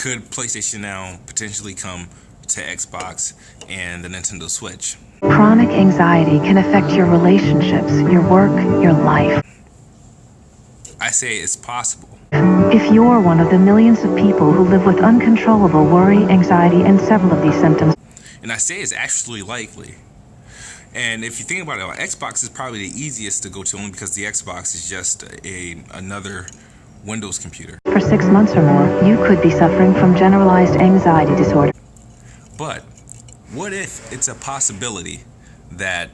Could PlayStation Now potentially come to Xbox and the Nintendo Switch? Chronic anxiety can affect your relationships, your work, your life. I say it's possible. If you're one of the millions of people who live with uncontrollable worry, anxiety, and several of these symptoms, and I say it's actually likely. And if you think about it, Xbox is probably the easiest to go to, only because the Xbox is just another Windows computer. For 6 months or more, you could be suffering from generalized anxiety disorder. But what if it's a possibility that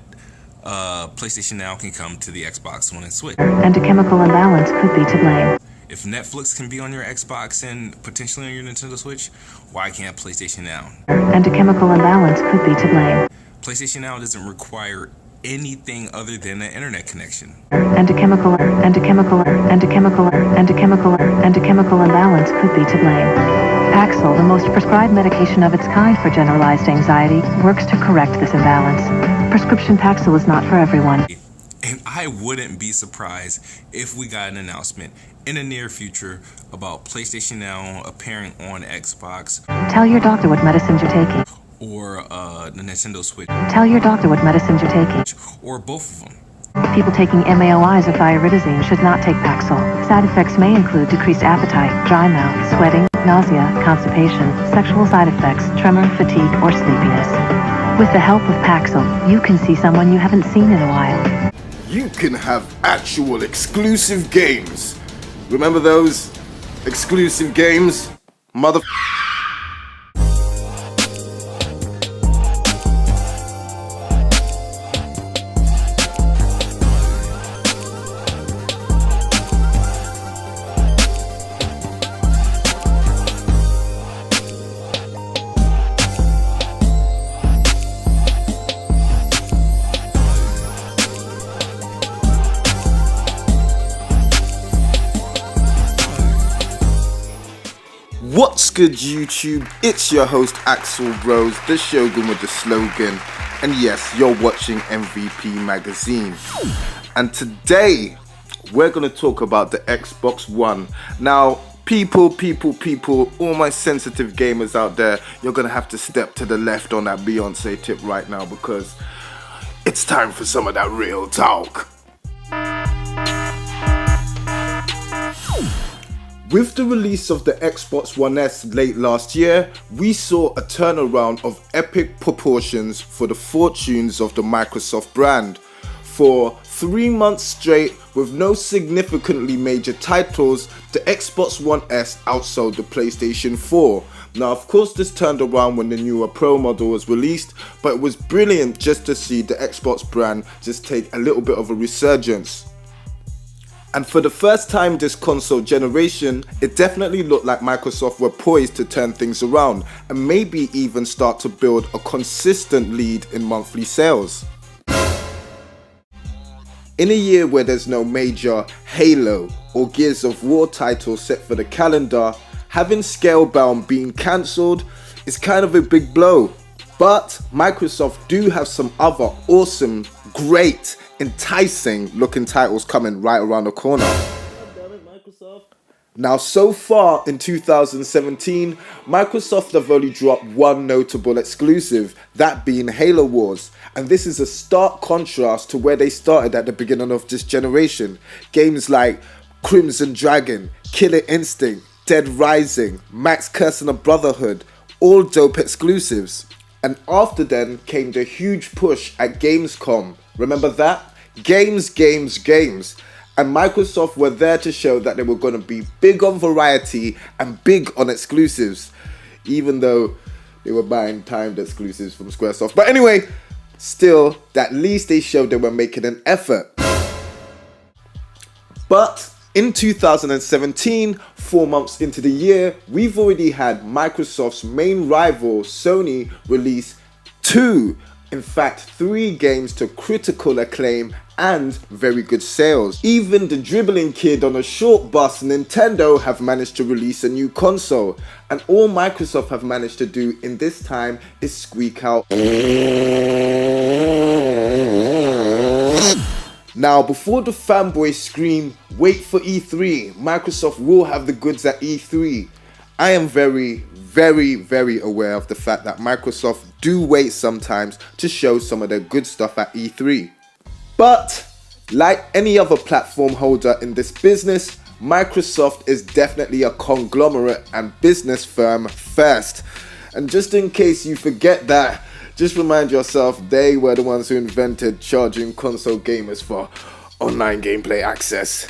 PlayStation Now can come to the Xbox One and Switch? And a chemical imbalance could be to blame. If Netflix can be on your Xbox and potentially on your Nintendo Switch, why can't PlayStation Now? And a chemical imbalance could be to blame. PlayStation Now doesn't require anything other than an internet connection. And a chemical imbalance could be to blame. Paxil, the most prescribed medication of its kind for generalized anxiety, works to correct this imbalance. Prescription Paxil is not for everyone. And I wouldn't be surprised if we got an announcement in the near future about PlayStation Now appearing on Xbox. Tell your doctor what medicines you're taking. Or the Nintendo Switch. Tell your doctor what medicines you're taking. Or both of them. People taking MAOIs or thiazidine should not take Paxil. Side effects may include decreased appetite, dry mouth, sweating, nausea, constipation, sexual side effects, tremor, fatigue, or sleepiness. With the help of Paxil, you can see someone you haven't seen in a while. You can have actual exclusive games. Remember those exclusive games? Mother... What's good, YouTube? It's your host Axel Rose, the Shogun with the slogan, and yes, you're watching MVP Magazine. And today we're going to talk about the Xbox One. Now, people, all my sensitive gamers out there, you're going to have to step to the left on that Beyonce tip right now, because it's time for some of that real talk. With the release of the Xbox One S late last year, we saw a turnaround of epic proportions for the fortunes of the Microsoft brand. For 3 months straight, with no significantly major titles, the Xbox One S outsold the PlayStation 4. Now, of course, this turned around when the newer Pro model was released, but it was brilliant just to see the Xbox brand just take a little bit of a resurgence. And for the first time this console generation, it definitely looked like Microsoft were poised to turn things around and maybe even start to build a consistent lead in monthly sales. In a year where there's no major Halo or Gears of War titles set for the calendar, having Scalebound being cancelled is kind of a big blow. But Microsoft do have some other awesome, great, enticing looking titles coming right around the corner. Now, so far in 2017, Microsoft have only dropped one notable exclusive, that being Halo Wars. And this is a stark contrast to where they started at the beginning of this generation. Games like Crimson Dragon, Killer Instinct, Dead Rising, Max Curse and the Brotherhood, all dope exclusives. And after then came the huge push at Gamescom. Remember that? Games. And Microsoft were there to show that they were going to be big on variety and big on exclusives, even though they were buying timed exclusives from Squaresoft. But anyway, still, at least they showed they were making an effort. But in 2017, 4 months into the year, we've already had Microsoft's main rival, Sony, release 3 games to critical acclaim and very good sales. Even the dribbling kid on a short bus, Nintendo, have managed to release a new console. And all Microsoft have managed to do in this time is squeak out. Now, before the fanboys scream, wait for E3, Microsoft will have the goods at E3. I am very, very, very aware of the fact that Microsoft do wait sometimes to show some of their good stuff at E3. But like any other platform holder in this business, Microsoft is definitely a conglomerate and business firm first. And just in case you forget that, just remind yourself they were the ones who invented charging console gamers for online gameplay access.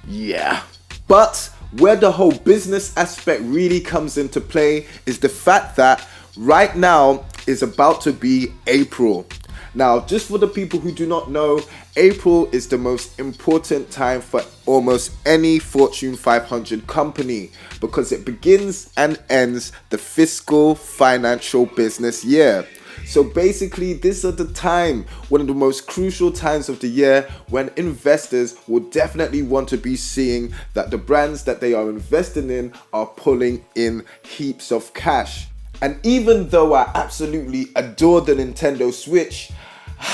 Yeah. But where the whole business aspect really comes into play is the fact that right now is about to be April. Now, just for the people who do not know, April is the most important time for almost any Fortune 500 company because it begins and ends the fiscal financial business year. So basically, this is the time, one of the most crucial times of the year when investors will definitely want to be seeing that the brands that they are investing in are pulling in heaps of cash. And even though I absolutely adore the Nintendo Switch,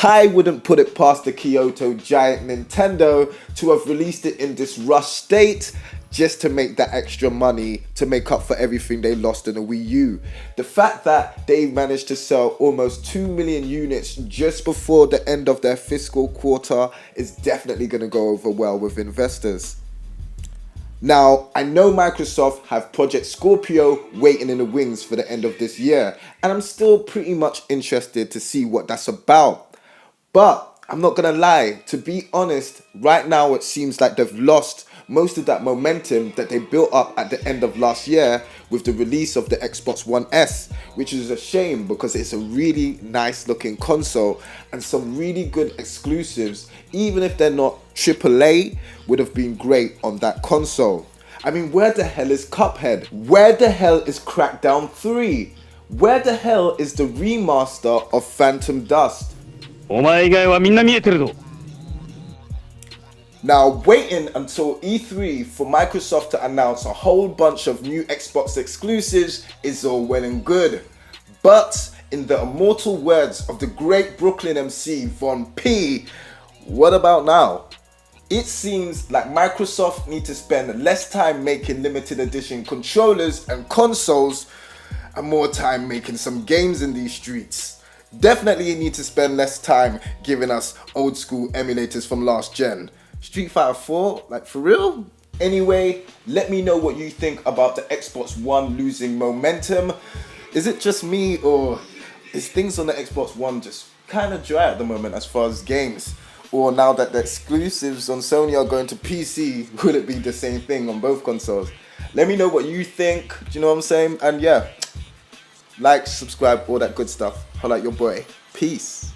I wouldn't put it past the Kyoto giant Nintendo to have released it in this rush state just to make that extra money to make up for everything they lost in the Wii U. The fact that they managed to sell almost 2 million units just before the end of their fiscal quarter is definitely going to go over well with investors. Now, I know Microsoft have Project Scorpio waiting in the wings for the end of this year, and I'm still pretty much interested to see what that's about. But I'm not gonna lie, to be honest, right now it seems like they've lost most of that momentum that they built up at the end of last year with the release of the Xbox One S, which is a shame because it's a really nice looking console and some really good exclusives, even if they're not AAA, would have been great on that console. I mean, where the hell is Cuphead? Where the hell is Crackdown 3? Where the hell is the remaster of Phantom Dust? Now, waiting until E3 for Microsoft to announce a whole bunch of new Xbox exclusives is all well and good. But in the immortal words of the great Brooklyn MC Von P, what about now? It seems like Microsoft need to spend less time making limited edition controllers and consoles and more time making some games in these streets. Definitely need to spend less time giving us old school emulators from last gen. Street Fighter 4, like for real? Anyway, let me know what you think about the Xbox One losing momentum. Is it just me, or is things on the Xbox One just kind of dry at the moment as far as games? Or now that the exclusives on Sony are going to PC, will it be the same thing on both consoles? Let me know what you think, do you know what I'm saying? And yeah, like, subscribe, all that good stuff. Holla at your boy. Peace.